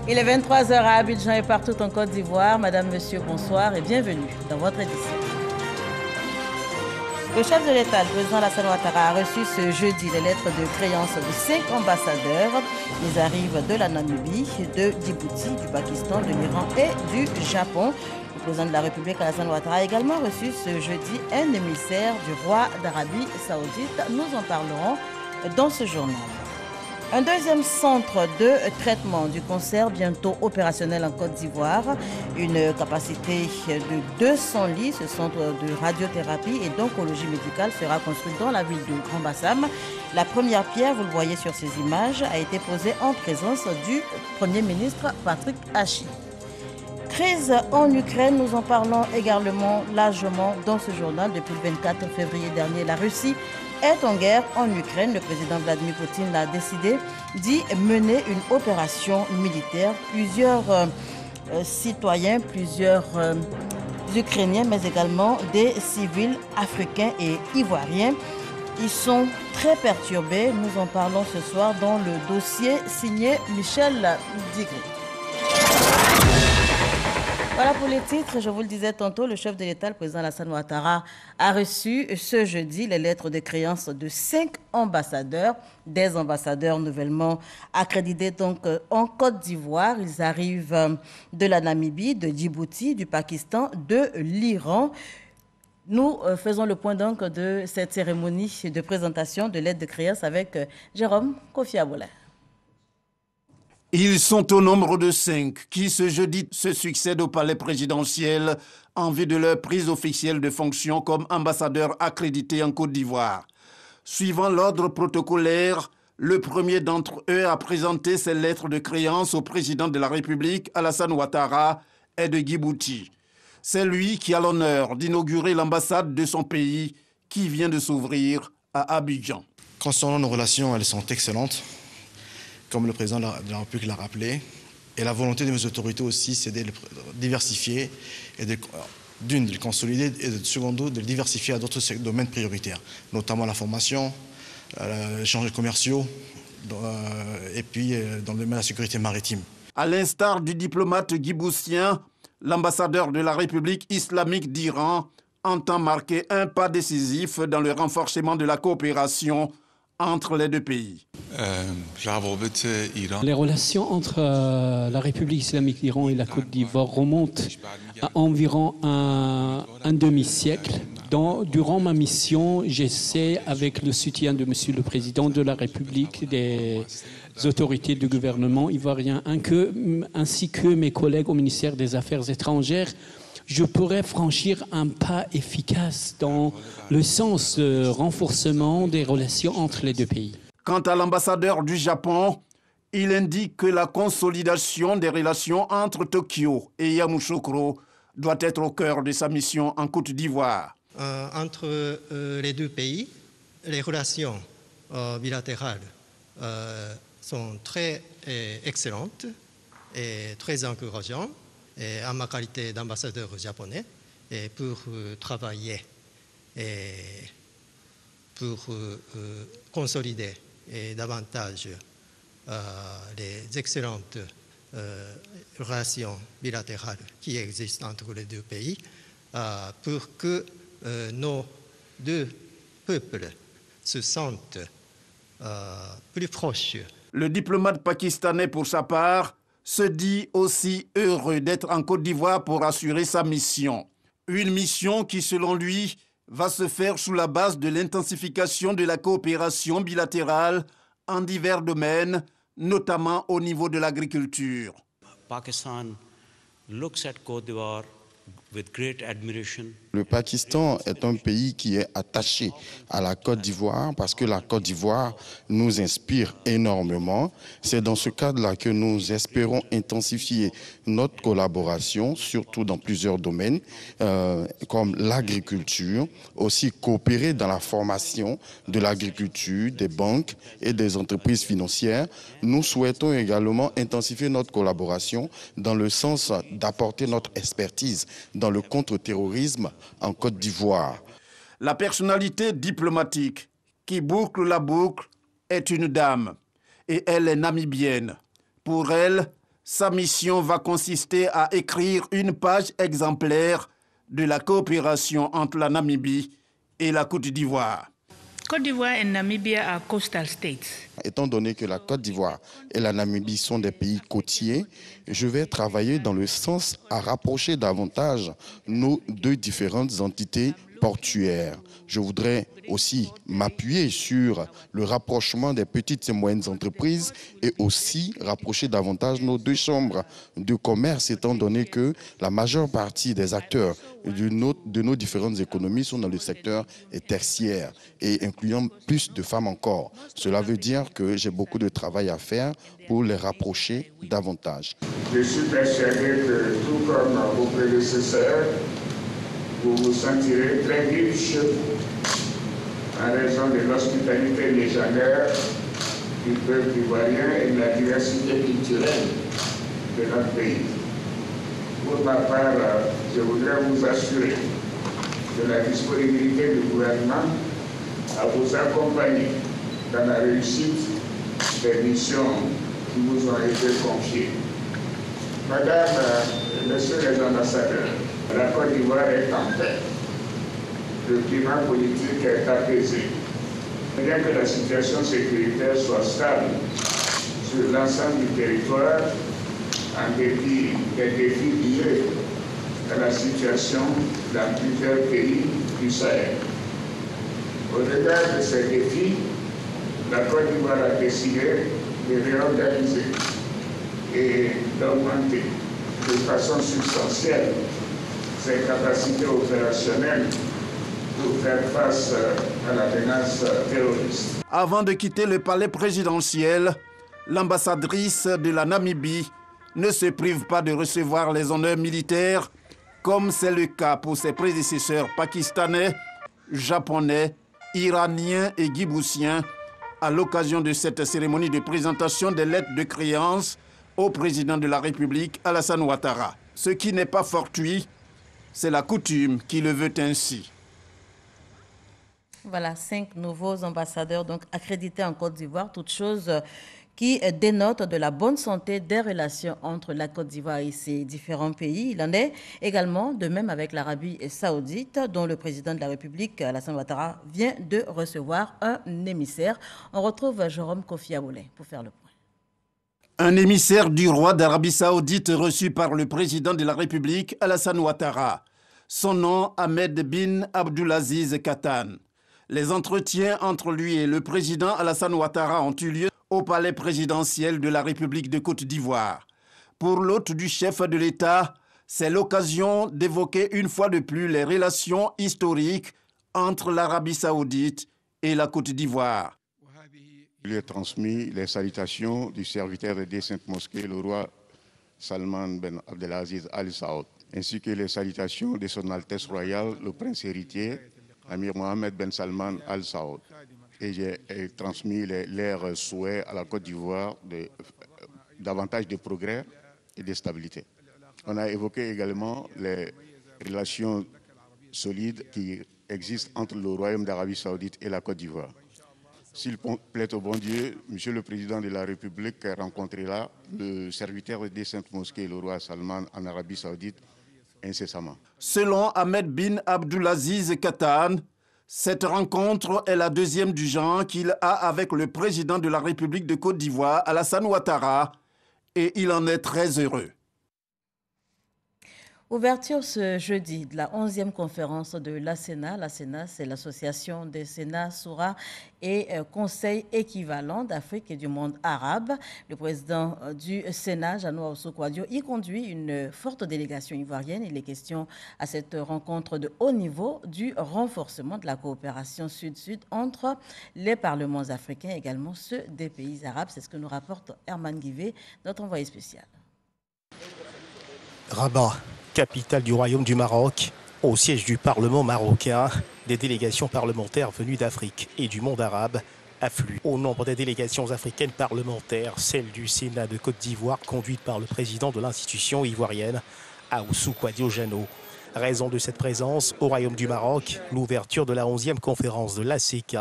Il est 23 heures à Abidjan et partout en Côte d'Ivoire. Madame, Monsieur, bonsoir et bienvenue dans votre édition. Le chef de l'État, le président Alassane Ouattara, a reçu ce jeudi les lettres de créance de 5 ambassadeurs. Ils arrivent de la Namibie, de Djibouti, du Pakistan, de l'Iran et du Japon. Le président de la République, Alassane Ouattara, a également reçu ce jeudi un émissaire du roi d'Arabie Saoudite. Nous en parlerons dans ce journal. Un deuxième centre de traitement du cancer bientôt opérationnel en Côte d'Ivoire. Une capacité de 200 lits. Ce centre de radiothérapie et d'oncologie médicale sera construit dans la ville de Grand-Bassam. La première pierre, vous le voyez sur ces images, a été posée en présence du Premier ministre Patrick Hachi. Crise en Ukraine, nous en parlons également largement dans ce journal. Depuis le 24 février dernier, la Russie est en guerre en Ukraine. Le président Vladimir Poutine a décidé d'y mener une opération militaire. Plusieurs citoyens, plusieurs Ukrainiens, mais également des civils africains et ivoiriens. Ils sont très perturbés. Nous en parlons ce soir dans le dossier signé Michel Digré. Voilà pour les titres. Je vous le disais tantôt, le chef de l'État, le président Alassane Ouattara, a reçu ce jeudi les lettres de créance de 5 ambassadeurs, des ambassadeurs nouvellement accrédités donc en Côte d'Ivoire. Ils arrivent de la Namibie, de Djibouti, du Pakistan, de l'Iran. Nous faisons le point donc de cette cérémonie de présentation de lettres de créance avec Jérôme Kofi Aboulay. Ils sont au nombre de 5 qui, ce jeudi, se succèdent au palais présidentiel en vue de leur prise officielle de fonction comme ambassadeurs accrédités en Côte d'Ivoire. Suivant l'ordre protocolaire, le premier d'entre eux a présenté ses lettres de créance au président de la République, Alassane Ouattara, est de Djibouti. C'est lui qui a l'honneur d'inaugurer l'ambassade de son pays qui vient de s'ouvrir à Abidjan. Concernant nos relations, elles sont excellentes. Comme le président de la République l'a rappelé. Et la volonté de mes autorités aussi, c'est de le diversifier et de le consolider et de secondo, de le diversifier à d'autres domaines prioritaires, notamment la formation, les échanges commerciaux et puis dans le domaine de la sécurité maritime. À l'instar du diplomate djiboutien, l'ambassadeur de la République islamique d'Iran entend marquer un pas décisif dans le renforcement de la coopération entre les deux pays. Les relations entre la République islamique d'Iran et la Côte d'Ivoire remontent à environ un demi-siècle. Durant ma mission, j'essaie, avec le soutien de Monsieur le Président de la République, des autorités du gouvernement ivoirien, ainsi que mes collègues au ministère des Affaires étrangères, je pourrais franchir un pas efficace dans le sens de renforcement des relations entre les deux pays. Quant à l'ambassadeur du Japon, il indique que la consolidation des relations entre Tokyo et Yamoussoukro doit être au cœur de sa mission en Côte d'Ivoire. Entre les deux pays, les relations bilatérales sont très excellentes et très encourageantes. Et en ma qualité d'ambassadeur japonais, et pour travailler et pour consolider davantage les excellentes relations bilatérales qui existent entre les deux pays, pour que nos deux peuples se sentent plus proches. Le diplomate pakistanais, pour sa part, se dit aussi heureux d'être en Côte d'Ivoire pour assurer sa mission. Une mission qui, selon lui, va se faire sous la base de l'intensification de la coopération bilatérale en divers domaines, notamment au niveau de l'agriculture. Pakistan looks at Côte d'Ivoire with great admiration. Le Pakistan est un pays qui est attaché à la Côte d'Ivoire parce que la Côte d'Ivoire nous inspire énormément. C'est dans ce cadre-là que nous espérons intensifier notre collaboration, surtout dans plusieurs domaines, comme l'agriculture, aussi coopérer dans la formation de l'agriculture, des banques et des entreprises financières. Nous souhaitons également intensifier notre collaboration dans le sens d'apporter notre expertise dans le contre-terrorisme en Côte d'Ivoire. La personnalité diplomatique qui boucle la boucle est une dame et elle est namibienne. Pour elle, Sa mission va consister à écrire une page exemplaire de la coopération entre la Namibie et la Côte d'Ivoire. Côte d'Ivoire et Namibie are coastal states. Étant donné que la Côte d'Ivoire et la Namibie sont des pays côtiers, je vais travailler dans le sens à rapprocher davantage nos deux différentes entités portuaires. Je voudrais aussi m'appuyer sur le rapprochement des petites et moyennes entreprises et aussi rapprocher davantage nos deux chambres de commerce, étant donné que la majeure partie des acteurs de nos différentes économies sont dans le secteur tertiaire et incluant plus de femmes encore. Cela veut dire que j'ai beaucoup de travail à faire pour les rapprocher davantage. Je suis persuadé que, tout comme vos prédécesseurs, vous vous sentirez très libre chez vous, en raison de l'hospitalité légendaire du peuple ivoirien et de la diversité culturelle de notre pays. Pour ma part, je voudrais vous assurer de la disponibilité du gouvernement à vous accompagner dans la réussite des missions qui vous ont été confiées. Madame et Messieurs les ambassadeurs, la Côte d'Ivoire est en paix. Le climat politique est apaisé. Bien que la situation sécuritaire soit stable sur l'ensemble du territoire, en dépit des défis liés à la situation dans plusieurs pays du Sahel. Au regard de ces défis, la Côte d'Ivoire a décidé de réorganiser et d'augmenter de façon substantielle ses capacités opérationnelles pour faire face à la menace terroriste. Avant de quitter le palais présidentiel, l'ambassadrice de la Namibie ne se prive pas de recevoir les honneurs militaires, comme c'est le cas pour ses prédécesseurs pakistanais, japonais, iraniens et djiboutiens, à l'occasion de cette cérémonie de présentation des lettres de créance au président de la République, Alassane Ouattara. Ce qui n'est pas fortuit, c'est la coutume qui le veut ainsi. Voilà, 5 nouveaux ambassadeurs donc accrédités en Côte d'Ivoire, toute chose qui dénote de la bonne santé des relations entre la Côte d'Ivoire et ses différents pays. Il en est également de même avec l'Arabie saoudite, dont le président de la République, Alassane Ouattara, vient de recevoir un émissaire. On retrouve Jérôme Kofi Aboulé pour faire le point. Un émissaire du roi d'Arabie saoudite reçu par le président de la République, Alassane Ouattara. Son nom, Ahmed bin Abdulaziz Katan. Les entretiens entre lui et le président Alassane Ouattara ont eu lieu au palais présidentiel de la République de Côte d'Ivoire. Pour l'hôte du chef de l'État, c'est l'occasion d'évoquer une fois de plus les relations historiques entre l'Arabie saoudite et la Côte d'Ivoire. Il lui a transmis les salutations du serviteur des Saintes Mosquées, le roi Salman ben Abdelaziz Al Saoud, ainsi que les salutations de son Altesse royale, le prince héritier, Amir Mohamed ben Salman Al Saoud. Et j'ai transmis leurs souhaits à la Côte d'Ivoire de davantage de progrès et de stabilité. On a évoqué également les relations solides qui existent entre le Royaume d'Arabie Saoudite et la Côte d'Ivoire. S'il plaît au bon Dieu, Monsieur le Président de la République rencontrera le serviteur des Saintes Mosquées, le roi Salman, en Arabie Saoudite, incessamment. Selon Ahmed bin Abdulaziz Katan, cette rencontre est la deuxième du genre qu'il a avec le président de la République de Côte d'Ivoire, Alassane Ouattara, et il en est très heureux. Ouverture ce jeudi de la 11e conférence de l'ASENA. L'ASENA, c'est l'association des Sénats, Soura et conseils équivalents d'Afrique et du monde arabe. Le président du Sénat, Janoua Ousso-Kouadio, y conduit une forte délégation ivoirienne. Il est question à cette rencontre de haut niveau du renforcement de la coopération sud-sud entre les parlements africains et également ceux des pays arabes. C'est ce que nous rapporte Herman Guivet, notre envoyé spécial. Rabat, capitale du Royaume du Maroc, au siège du Parlement marocain, des délégations parlementaires venues d'Afrique et du monde arabe affluent. Au nombre des délégations africaines parlementaires, celle du Sénat de Côte d'Ivoire, conduite par le président de l'institution ivoirienne, Ousso-Kouadio Jano. Raison de cette présence au Royaume du Maroc, l'ouverture de la 11e conférence de l'ACK,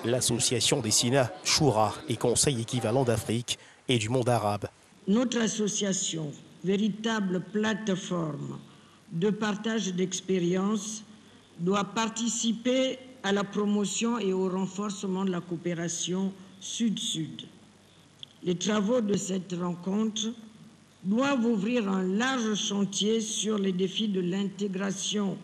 l'association des Sénats, Choura et conseils équivalents d'Afrique et du monde arabe. Notre association, véritable plateforme de partage d'expériences, doit participer à la promotion et au renforcement de la coopération Sud-Sud. Les travaux de cette rencontre doivent ouvrir un large chantier sur les défis de l'intégration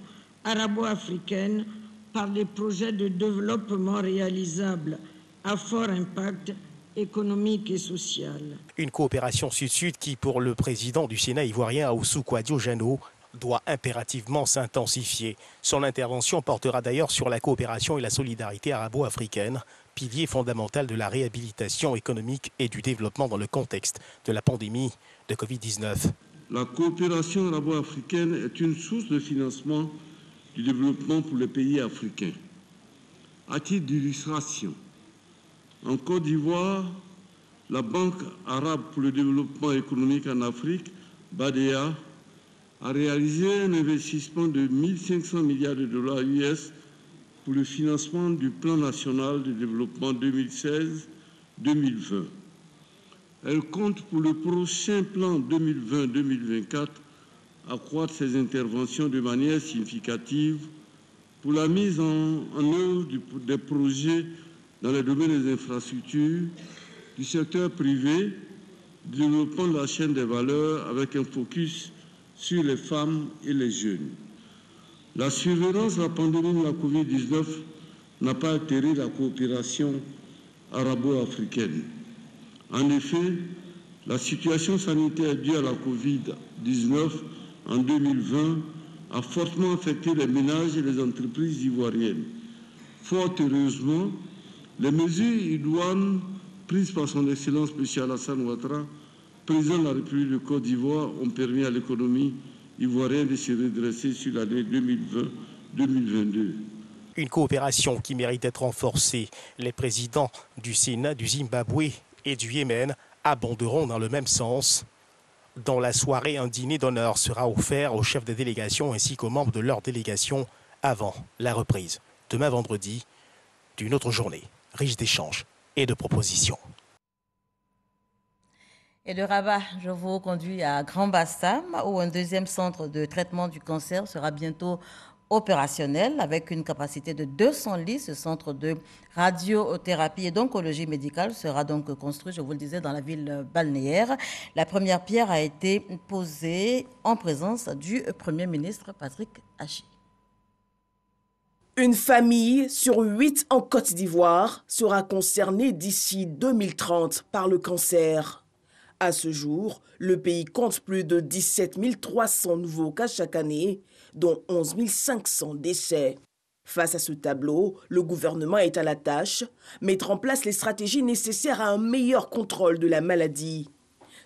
arabo-africaine par des projets de développement réalisables à fort impact économique et social. Une coopération Sud-Sud qui, pour le président du Sénat ivoirien Ahoussou Kouadio-Jano, doit impérativement s'intensifier. Son intervention portera d'ailleurs sur la coopération et la solidarité arabo-africaine, pilier fondamental de la réhabilitation économique et du développement dans le contexte de la pandémie de Covid-19. La coopération arabo-africaine est une source de financement du développement pour les pays africains. À titre d'illustration, en Côte d'Ivoire, la Banque arabe pour le développement économique en Afrique, BADEA, a réalisé un investissement de 1 500 milliards de dollars US pour le financement du Plan national de développement 2016-2020. Elle compte pour le prochain plan 2020-2024 accroître ses interventions de manière significative pour la mise en œuvre des projets dans le domaine des infrastructures, du secteur privé, du développement de la chaîne des valeurs avec un focus sur les femmes et les jeunes. La survenance de la pandémie de la Covid-19 n'a pas altéré la coopération arabo-africaine. En effet, la situation sanitaire due à la Covid-19 en 2020 a fortement affecté les ménages et les entreprises ivoiriennes. Fort heureusement, les mesures idoines prises par son Excellence M. Alassane Ouattara, président de la République de Côte d'Ivoire, ont permis à l'économie ivoirienne de se redresser sur l'année 2020-2022. Une coopération qui mérite d'être renforcée. Les présidents du Sénat, du Zimbabwe et du Yémen abonderont dans le même sens. Dans la soirée, un dîner d'honneur sera offert aux chefs des délégations ainsi qu'aux membres de leur délégation avant la reprise, demain vendredi, d'une autre journée riche d'échanges et de propositions. Et de Rabat, je vous conduis à Grand Bassam, où un deuxième centre de traitement du cancer sera bientôt opérationnel avec une capacité de 200 lits. Ce centre de radiothérapie et d'oncologie médicale sera donc construit, je vous le disais, dans la ville balnéaire. La première pierre a été posée en présence du Premier ministre Patrick Achi. Une famille sur 8 en Côte d'Ivoire sera concernée d'ici 2030 par le cancer. À ce jour, le pays compte plus de 17 300 nouveaux cas chaque année, dont 11 500 décès. Face à ce tableau, le gouvernement est à la tâche, mettre en place les stratégies nécessaires à un meilleur contrôle de la maladie.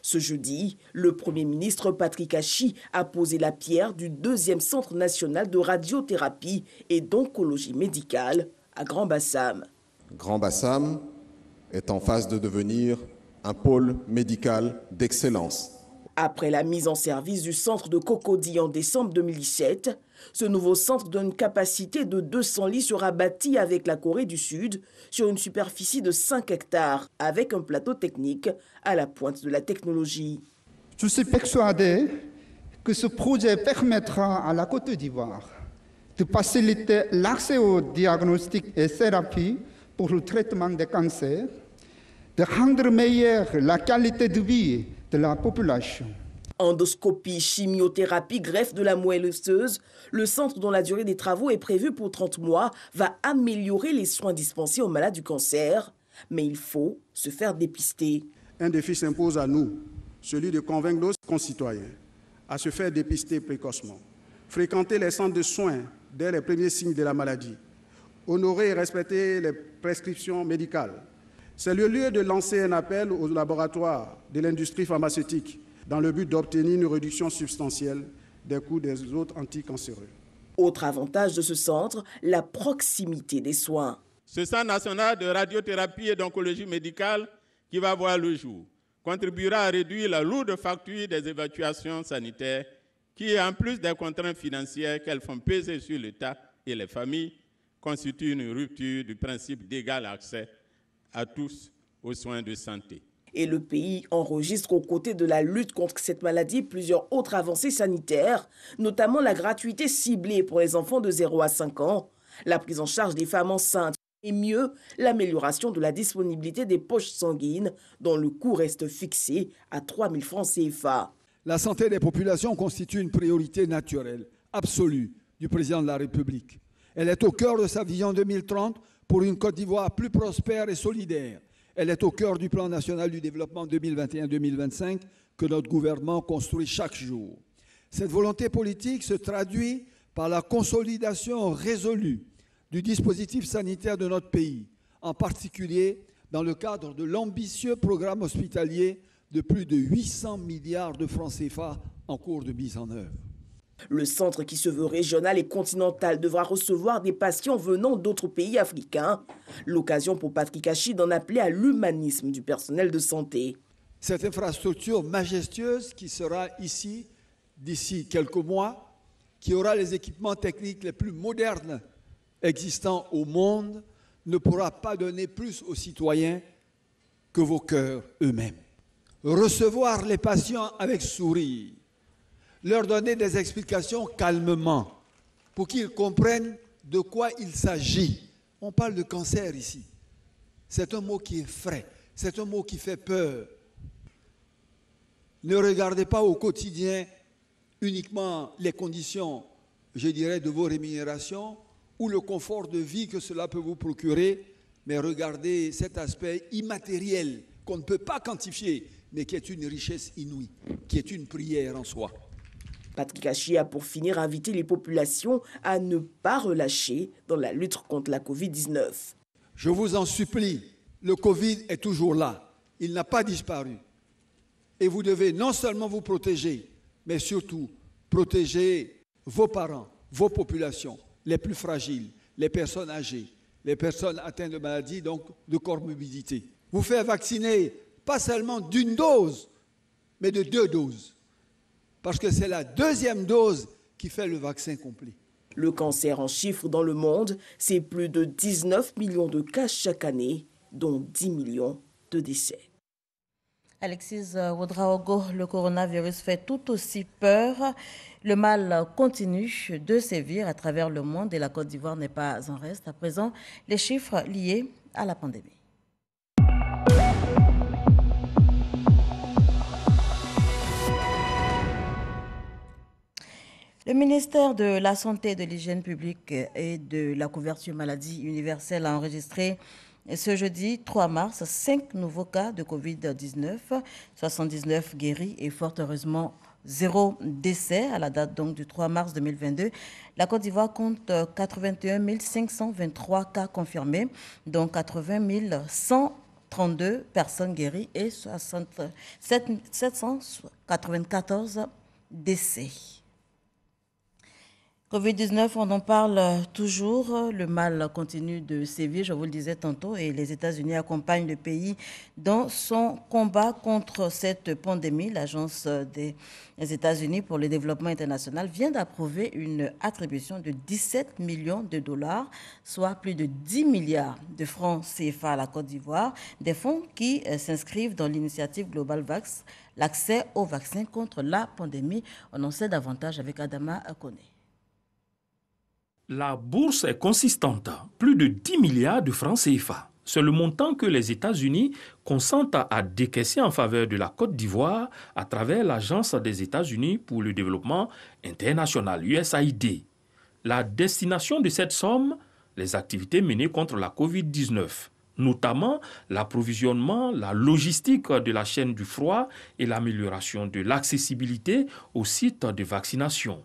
Ce jeudi, le Premier ministre Patrick Achi a posé la pierre du deuxième centre national de radiothérapie et d'oncologie médicale à Grand Bassam. Grand Bassam est en phase de devenir un pôle médical d'excellence. Après la mise en service du centre de Cocody en décembre 2017, ce nouveau centre d'une capacité de 200 lits sera bâti avec la Corée du Sud sur une superficie de 5 hectares avec un plateau technique à la pointe de la technologie. Je suis persuadé que ce projet permettra à la Côte d'Ivoire de faciliter l'accès aux diagnostics et thérapies pour le traitement des cancers, de rendre meilleure la qualité de vie de la population. Endoscopie, chimiothérapie, greffe de la moelle osseuse, le centre dont la durée des travaux est prévue pour 30 mois va améliorer les soins dispensés aux malades du cancer. Mais il faut se faire dépister. Un défi s'impose à nous, celui de convaincre nos concitoyens à se faire dépister précocement, fréquenter les centres de soins dès les premiers signes de la maladie, honorer et respecter les prescriptions médicales. C'est le lieu de lancer un appel aux laboratoires de l'industrie pharmaceutique dans le but d'obtenir une réduction substantielle des coûts des autres anticancéreux. Autre avantage de ce centre, la proximité des soins. Ce centre national de radiothérapie et d'oncologie médicale qui va voir le jour contribuera à réduire la lourde facture des évacuations sanitaires qui, en plus des contraintes financières qu'elles font peser sur l'État et les familles, constituent une rupture du principe d'égal accès à tous aux soins de santé. Et le pays enregistre aux côtés de la lutte contre cette maladie plusieurs autres avancées sanitaires, notamment la gratuité ciblée pour les enfants de 0 à 5 ans, la prise en charge des femmes enceintes et mieux, l'amélioration de la disponibilité des poches sanguines dont le coût reste fixé à 3 000 francs CFA. La santé des populations constitue une priorité naturelle, absolue, du président de la République. Elle est au cœur de sa vision 2030 pour une Côte d'Ivoire plus prospère et solidaire. Elle est au cœur du plan national du développement 2021-2025 que notre gouvernement construit chaque jour. Cette volonté politique se traduit par la consolidation résolue du dispositif sanitaire de notre pays, en particulier dans le cadre de l'ambitieux programme hospitalier de plus de 800 milliards de francs CFA en cours de mise en œuvre. Le centre, qui se veut régional et continental, devra recevoir des patients venant d'autres pays africains. L'occasion pour Patrick Hachi d'en appeler à l'humanisme du personnel de santé. Cette infrastructure majestueuse qui sera ici d'ici quelques mois, qui aura les équipements techniques les plus modernes existants au monde, ne pourra pas donner plus aux citoyens que vos cœurs eux-mêmes. Recevoir les patients avec sourire, leur donner des explications calmement pour qu'ils comprennent de quoi il s'agit. On parle de cancer ici. C'est un mot qui effraie, c'est un mot qui fait peur. Ne regardez pas au quotidien uniquement les conditions, je dirais, de vos rémunérations ou le confort de vie que cela peut vous procurer, mais regardez cet aspect immatériel qu'on ne peut pas quantifier, mais qui est une richesse inouïe, qui est une prière en soi. Patrick Hachi a pour finir invité les populations à ne pas relâcher dans la lutte contre la Covid-19. Je vous en supplie, le Covid est toujours là, il n'a pas disparu. Et vous devez non seulement vous protéger, mais surtout protéger vos parents, vos populations, les plus fragiles, les personnes âgées, les personnes atteintes de maladies, donc de comorbidité. Vous faire vacciner pas seulement d'une dose, mais de 2 doses. Parce que c'est la 2e dose qui fait le vaccin complet. Le cancer en chiffres dans le monde, c'est plus de 19 millions de cas chaque année, dont 10 millions de décès. Alexis Ouedraogo, le coronavirus fait tout aussi peur. Le mal continue de sévir à travers le monde et la Côte d'Ivoire n'est pas en reste. À présent, les chiffres liés à la pandémie. Le ministère de la Santé, de l'Hygiène publique et de la couverture maladie universelle a enregistré ce jeudi 3 mars 5 nouveaux cas de Covid-19, 79 guéris et fort heureusement 0 décès. À la date donc du 3 mars 2022, la Côte d'Ivoire compte 81 523 cas confirmés, dont 80 132 personnes guéries et 794 décès. Covid-19, on en parle toujours. Le mal continue de sévir, je vous le disais tantôt, et les États-Unis accompagnent le pays dans son combat contre cette pandémie. L'Agence des États-Unis pour le développement international vient d'approuver une attribution de 17 millions de dollars, soit plus de 10 milliards de francs CFA à la Côte d'Ivoire, des fonds qui s'inscrivent dans l'initiative Global Vax, l'accès aux vaccins contre la pandémie. On en sait davantage avec Adama Akone. La bourse est consistante, plus de 10 milliards de francs CFA. C'est le montant que les États-Unis consentent à décaisser en faveur de la Côte d'Ivoire à travers l'Agence des États-Unis pour le développement international, USAID. La destination de cette somme, les activités menées contre la COVID-19, notamment l'approvisionnement, la logistique de la chaîne du froid et l'amélioration de l'accessibilité aux sites de vaccination.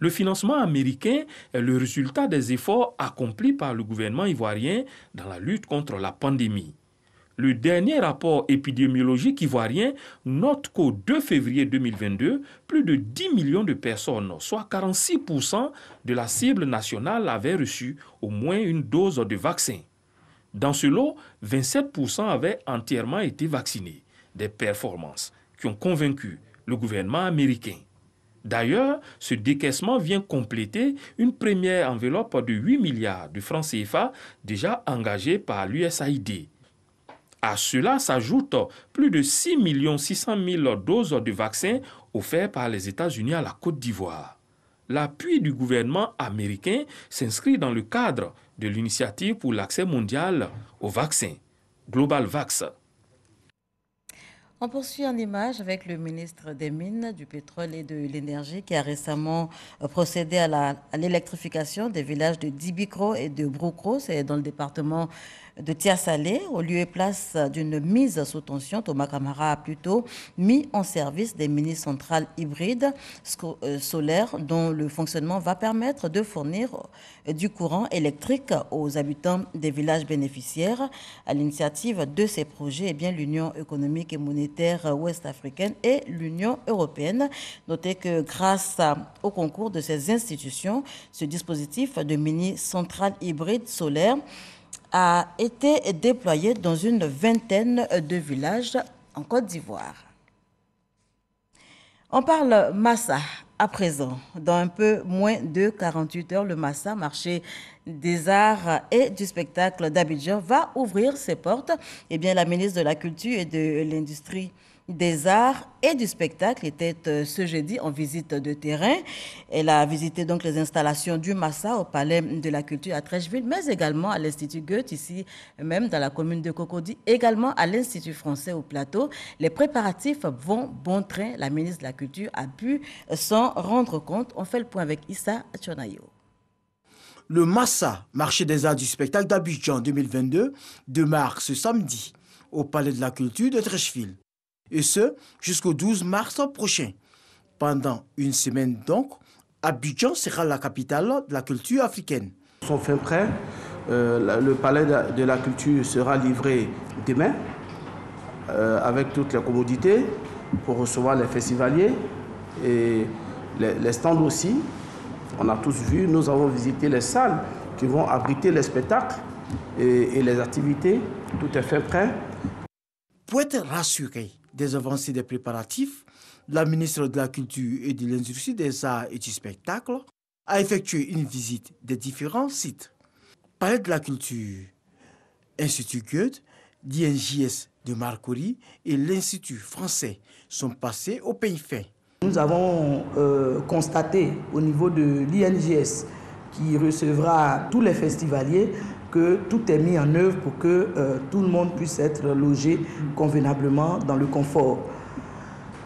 Le financement américain est le résultat des efforts accomplis par le gouvernement ivoirien dans la lutte contre la pandémie. Le dernier rapport épidémiologique ivoirien note qu'au 2 février 2022, plus de 10 millions de personnes, soit 46% de la cible nationale, avaient reçu au moins une dose de vaccin. Dans ce lot, 27% avaient entièrement été vaccinés. Des performances qui ont convaincu le gouvernement américain. D'ailleurs, ce décaissement vient compléter une première enveloppe de 8 milliards de francs CFA déjà engagée par l'USAID. À cela s'ajoutent plus de 6 600 000 doses de vaccins offerts par les États-Unis à la Côte d'Ivoire. L'appui du gouvernement américain s'inscrit dans le cadre de l'initiative pour l'accès mondial aux vaccins, Global Vax. On poursuit en image avec le ministre des Mines, du Pétrole et de l'Énergie qui a récemment procédé à l'électrification des villages de Dibikro et de Broukro, c'est dans le département de Tia-Salé, au lieu et place d'une mise sous tension. Thomas Camara a plutôt mis en service des mini-centrales hybrides solaires dont le fonctionnement va permettre de fournir du courant électrique aux habitants des villages bénéficiaires. À l'initiative de ces projets, l'Union économique et monétaire ouest-africaine et l'Union européenne. Notez que grâce au concours de ces institutions, ce dispositif de mini-centrales hybrides solaires a été déployé dans une vingtaine de villages en Côte d'Ivoire. On parle Massa à présent. Dans un peu moins de 48 heures, le Massa, marché des arts et du spectacle d'Abidjan, va ouvrir ses portes. La ministre de la Culture et de l'Industrie des arts et du spectacle était ce jeudi en visite de terrain. Elle a visité donc les installations du Massa au Palais de la Culture à Trècheville, mais également à l'Institut Goethe, ici même dans la commune de Cocody, également à l'Institut français au Plateau. Les préparatifs vont bon train. La ministre de la Culture a pu s'en rendre compte. On fait le point avec Issa Tchonayo. Le Massa, marché des arts du spectacle d'Abidjan 2022, démarre ce samedi au Palais de la Culture de Trècheville. Et ce, jusqu'au 12 mars prochain. Pendant une semaine donc, Abidjan sera la capitale de la culture africaine. Ils sont fin prêts. Le palais de la culture sera livré demain avec toutes les commodités pour recevoir les festivaliers et les stands aussi. On a tous vu, nous avons visité les salles qui vont abriter les spectacles et les activités. Tout est fait prêt. Pour être rassuré des avancées des préparatifs, la ministre de la Culture et de l'Industrie des Arts et du Spectacle a effectué une visite des différents sites. Palais de la Culture, Institut Goethe, l'INJS de Marcory et l'Institut français sont passés au peigne fin. Nous avons constaté au niveau de l'INJS qui recevra tous les festivaliers que tout est mis en œuvre pour que tout le monde puisse être logé convenablement dans le confort.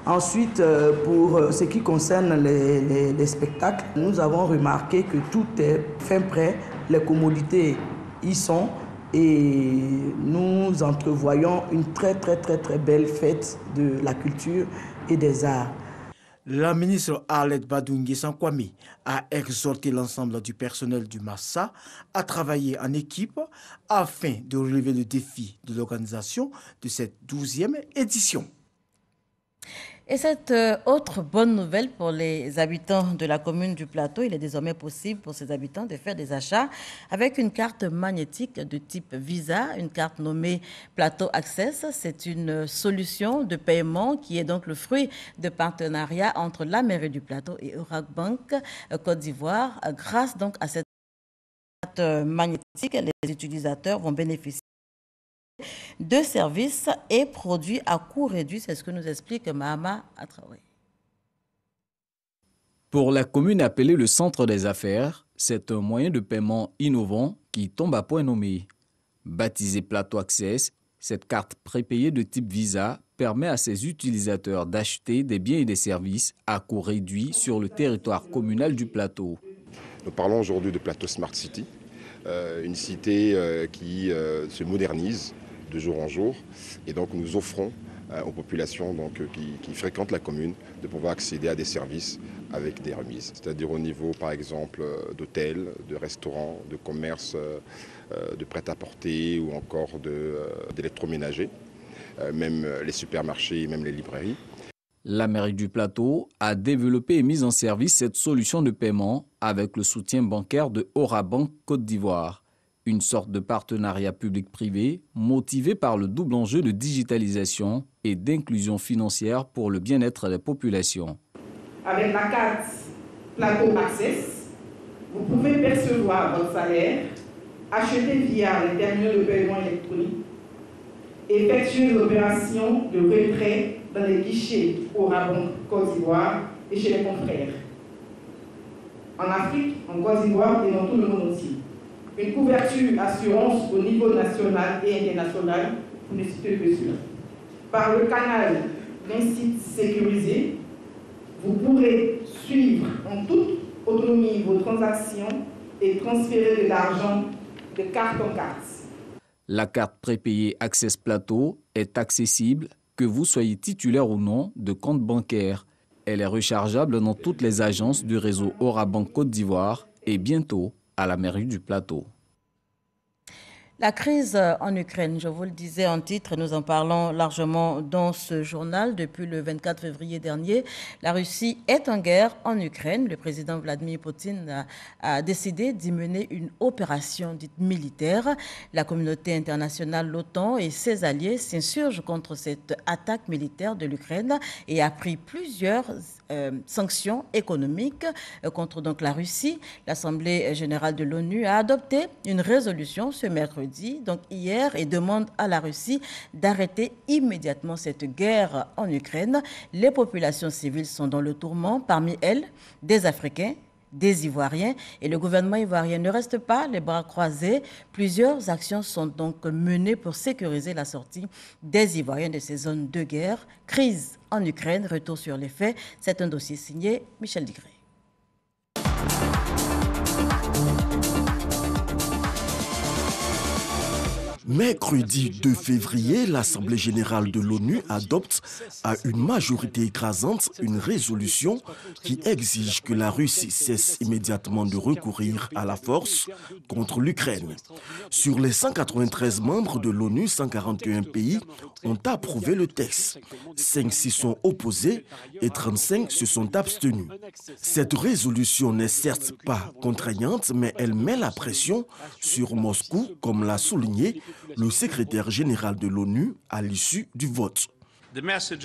Ensuite, pour ce qui concerne les spectacles, nous avons remarqué que tout est fin prêt, les commodités y sont et nous entrevoyons une très belle fête de la culture et des arts. La ministre Arlette Badouingue-Sankwame a exhorté l'ensemble du personnel du Massa à travailler en équipe afin de relever le défi de l'organisation de cette 12e édition. Et cette autre bonne nouvelle pour les habitants de la commune du Plateau, il est désormais possible pour ces habitants de faire des achats avec une carte magnétique de type Visa, une carte nommée Plateau Access. C'est une solution de paiement qui est donc le fruit de partenariat entre la mairie du Plateau et Orac Bank Côte d'Ivoire. Grâce donc à cette carte magnétique, les utilisateurs vont bénéficier de services et produits à coût réduit. C'est ce que nous explique Mahama Atraoré. Pour la commune appelée le centre des affaires, c'est un moyen de paiement innovant qui tombe à point nommé. Baptisée Plateau Access, cette carte prépayée de type Visa permet à ses utilisateurs d'acheter des biens et des services à coût réduit sur le territoire communal du Plateau. Nous parlons aujourd'hui de Plateau Smart City, une cité qui se modernise de jour en jour. Et donc nous offrons aux populations qui fréquentent la commune de pouvoir accéder à des services avec des remises. C'est-à-dire au niveau par exemple d'hôtels, de restaurants, de commerces, de prêt-à-porter ou encore d'électroménager, même les supermarchés, même les librairies. La mairie du Plateau a développé et mis en service cette solution de paiement avec le soutien bancaire de Orabank Côte d'Ivoire. Une sorte de partenariat public-privé motivé par le double enjeu de digitalisation et d'inclusion financière pour le bien-être des populations. Avec la carte Plateau Access, vous pouvez percevoir votre salaire, acheter via les terminaux de paiement électronique, effectuer l'opération de retrait dans les guichets Orabon Côte d'Ivoire et chez les confrères. En Afrique, en Côte d'Ivoire et dans tout le monde entier. Une couverture assurance au niveau national et international, pour ne citer que cela. Par le canal d'un site sécurisé, vous pourrez suivre en toute autonomie vos transactions et transférer de l'argent de carte en carte. La carte prépayée Access Plateau est accessible, que vous soyez titulaire ou non de compte bancaire. Elle est rechargeable dans toutes les agences du réseau Orabank Côte d'Ivoire et bientôt à la mairie du Plateau. La crise en Ukraine, je vous le disais en titre, nous en parlons largement dans ce journal. Depuis le 24 février dernier, la Russie est en guerre en Ukraine. Le président Vladimir Poutine a décidé d'y mener une opération dite militaire. La communauté internationale, l'OTAN et ses alliés s'insurgent contre cette attaque militaire de l'Ukraine et a pris plusieurs sanctions économiques contre donc la Russie. L'Assemblée générale de l'ONU a adopté une résolution ce mercredi, donc hier, et demande à la Russie d'arrêter immédiatement cette guerre en Ukraine. Les populations civiles sont dans le tourment, parmi elles des Africains, des Ivoiriens, et le gouvernement ivoirien ne reste pas les bras croisés. Plusieurs actions sont donc menées pour sécuriser la sortie des Ivoiriens de ces zones de guerre. Crise en Ukraine, retour sur les faits. C'est un dossier signé Michel Digré. Mercredi 2 février, l'Assemblée générale de l'ONU adopte à une majorité écrasante une résolution qui exige que la Russie cesse immédiatement de recourir à la force contre l'Ukraine. Sur les 193 membres de l'ONU, 141 pays ont approuvé le texte. 5 s'y sont opposés et 35 se sont abstenus. Cette résolution n'est certes pas contraignante, mais elle met la pression sur Moscou, comme l'a souligné le secrétaire général de l'ONU à l'issue du vote. Le message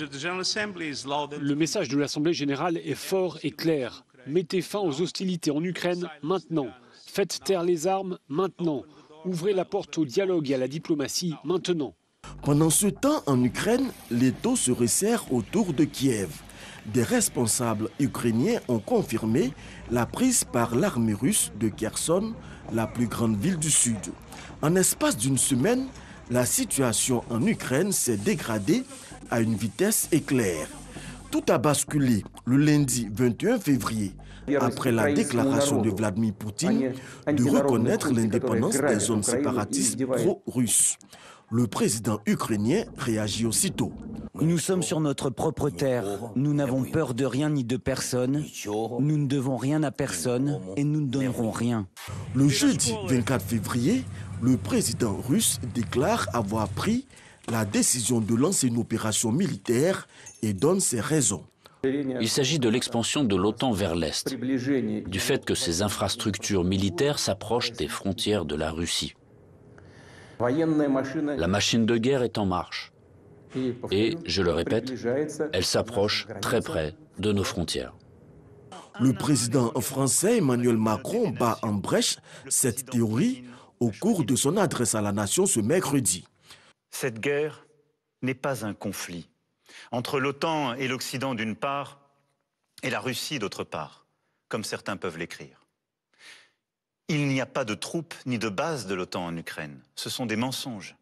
de l'Assemblée générale est fort et clair. Mettez fin aux hostilités en Ukraine maintenant. Faites taire les armes maintenant. Ouvrez la porte au dialogue et à la diplomatie maintenant. Pendant ce temps, en Ukraine, l'étau se resserre autour de Kiev. Des responsables ukrainiens ont confirmé la prise par l'armée russe de Kherson, la plus grande ville du sud. En espace d'une semaine, la situation en Ukraine s'est dégradée à une vitesse éclair. Tout a basculé le lundi 21 février, après la déclaration de Vladimir Poutine de reconnaître l'indépendance des zones séparatistes pro-russes. Le président ukrainien réagit aussitôt. Nous sommes sur notre propre terre. Nous n'avons peur de rien ni de personne. Nous ne devons rien à personne et nous ne donnerons rien. Le jeudi 24 février, le président russe déclare avoir pris la décision de lancer une opération militaire et donne ses raisons. Il s'agit de l'expansion de l'OTAN vers l'Est, du fait que ces infrastructures militaires s'approchent des frontières de la Russie. La machine de guerre est en marche. Et, je le répète, elle s'approche très près de nos frontières. Le président français Emmanuel Macron bat en brèche cette théorie au cours de son adresse à la nation ce mercredi. Cette guerre n'est pas un conflit entre l'OTAN et l'Occident d'une part et la Russie d'autre part, comme certains peuvent l'écrire. Il n'y a pas de troupes ni de bases de l'OTAN en Ukraine. Ce sont des mensonges.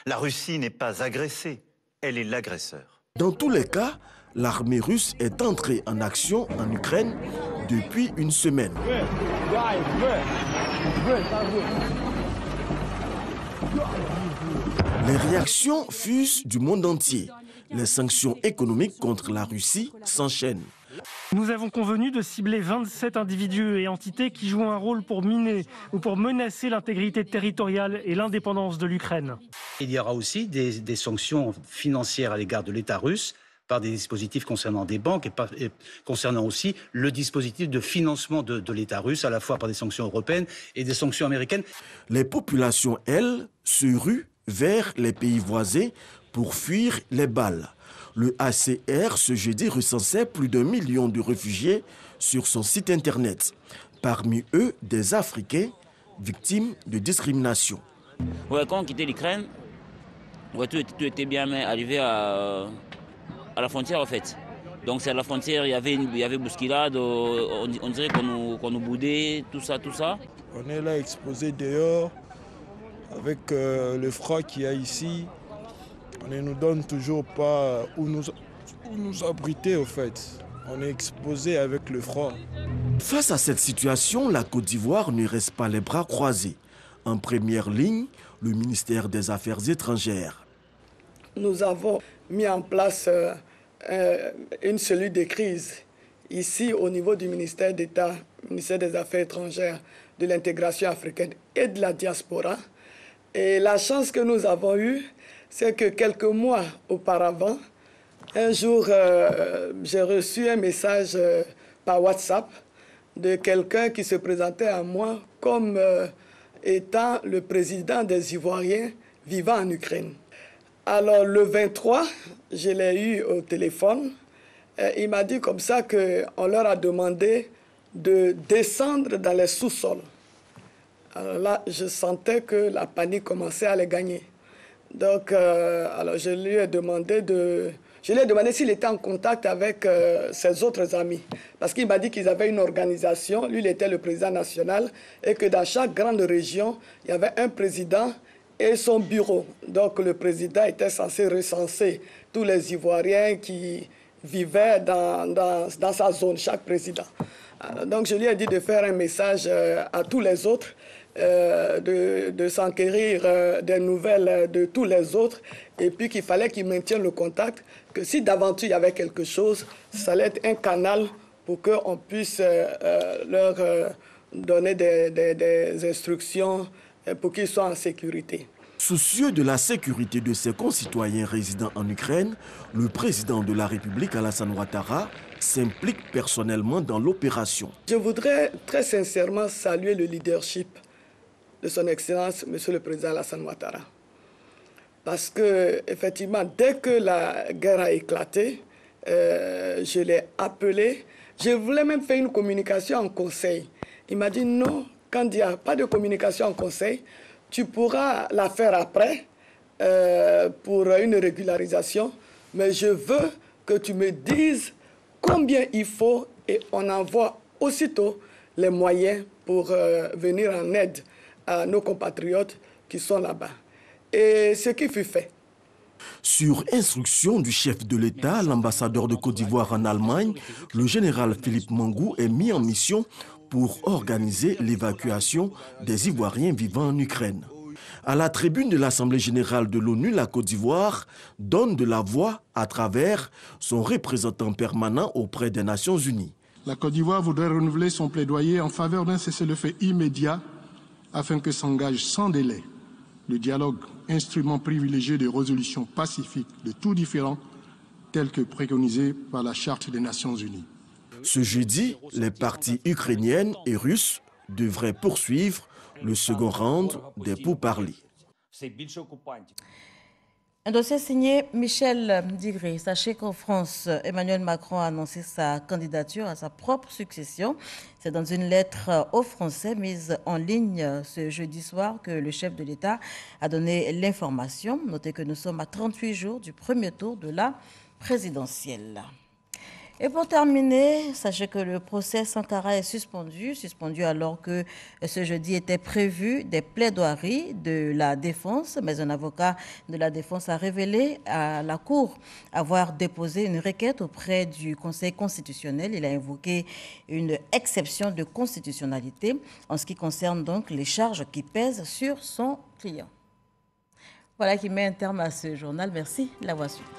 La Russie n'est pas agressée, elle est l'agresseur. Dans tous les cas, l'armée russe est entrée en action en Ukraine depuis une semaine. Les réactions fusent du monde entier. Les sanctions économiques contre la Russie s'enchaînent. Nous avons convenu de cibler 27 individus et entités qui jouent un rôle pour miner ou pour menacer l'intégrité territoriale et l'indépendance de l'Ukraine. Il y aura aussi des sanctions financières à l'égard de l'État russe par des dispositifs concernant des banques et concernant aussi le dispositif de financement de l'État russe, à la fois par des sanctions européennes et des sanctions américaines. Les populations, elles, se ruent vers les pays voisins pour fuir les balles. Le HCR, ce jeudi, recensait plus d'1 million de réfugiés sur son site internet. Parmi eux, des Africains victimes de discrimination. Quand on quitte l'Ukraine, tout était bien, mais arrivé à la frontière en fait. Donc c'est à la frontière, il y avait bousculade, on dirait qu'on nous boudait, tout ça. On est là exposé dehors, avec le froid qu'il y a ici. On ne nous donne toujours pas où nous abriter au fait. On est exposé avec le froid. Face à cette situation, la Côte d'Ivoire ne reste pas les bras croisés. En première ligne, le ministère des Affaires étrangères. Nous avons mis en place une cellule de crise ici au niveau du ministère d'État, ministère des Affaires étrangères, de l'intégration africaine et de la diaspora. Et la chance que nous avons eue, c'est que quelques mois auparavant, un jour, j'ai reçu un message par WhatsApp de quelqu'un qui se présentait à moi comme étant le président des Ivoiriens vivant en Ukraine. Alors, le 23, je l'ai eu au téléphone. Il m'a dit comme ça qu'on leur a demandé de descendre dans les sous-sols. Alors là, je sentais que la panique commençait à les gagner. Donc, alors je lui ai demandé s'il était en contact avec ses autres amis. Parce qu'il m'a dit qu'ils avaient une organisation, lui il était le président national, et que dans chaque grande région, il y avait un président et son bureau. Donc le président était censé recenser tous les Ivoiriens qui vivaient dans sa zone, chaque président. Donc je lui ai dit de faire un message à tous les autres, de s'enquérir des nouvelles de tous les autres, et puis qu'il fallait qu'ils maintiennent le contact, que si d'aventure il y avait quelque chose, ça allait être un canal pour qu'on puisse leur donner des instructions pour qu'ils soient en sécurité. Soucieux de la sécurité de ses concitoyens résidant en Ukraine, le président de la République, Alassane Ouattara, s'implique personnellement dans l'opération. Je voudrais très sincèrement saluer le leadership de son Excellence, Monsieur le Président Alassane Ouattara. Parce que, effectivement, dès que la guerre a éclaté, je l'ai appelé. Je voulais même faire une communication en conseil. Il m'a dit non, quand il n'y a pas de communication en conseil, tu pourras la faire après pour une régularisation, mais je veux que tu me dises combien il faut et on envoie aussitôt les moyens pour venir en aide à nos compatriotes qui sont là-bas. Et ce qui fut fait. Sur instruction du chef de l'État, l'ambassadeur de Côte d'Ivoire en Allemagne, le général Philippe Mangou est mis en mission pour organiser l'évacuation des Ivoiriens vivant en Ukraine. À la tribune de l'Assemblée générale de l'ONU, la Côte d'Ivoire donne de la voix à travers son représentant permanent auprès des Nations Unies. La Côte d'Ivoire voudrait renouveler son plaidoyer en faveur d'un cessez-le-feu immédiat afin que s'engage sans délai le dialogue, instrument privilégié de résolution pacifique de tout différend, tel que préconisé par la Charte des Nations Unies. Ce jeudi, les parties ukrainiennes et russes devraient poursuivre le second round des pourparlers. Un dossier signé Michel Digré. Sachez qu'en France, Emmanuel Macron a annoncé sa candidature à sa propre succession. C'est dans une lettre aux Français mise en ligne ce jeudi soir que le chef de l'État a donné l'information. Notez que nous sommes à 38 jours du premier tour de la présidentielle. Et pour terminer, sachez que le procès Sankara est suspendu alors que ce jeudi était prévu des plaidoiries de la défense, mais un avocat de la défense a révélé à la Cour avoir déposé une requête auprès du Conseil constitutionnel. Il a invoqué une exception de constitutionnalité en ce qui concerne donc les charges qui pèsent sur son client. Voilà qui met un terme à ce journal. Merci de l'avoir suivi.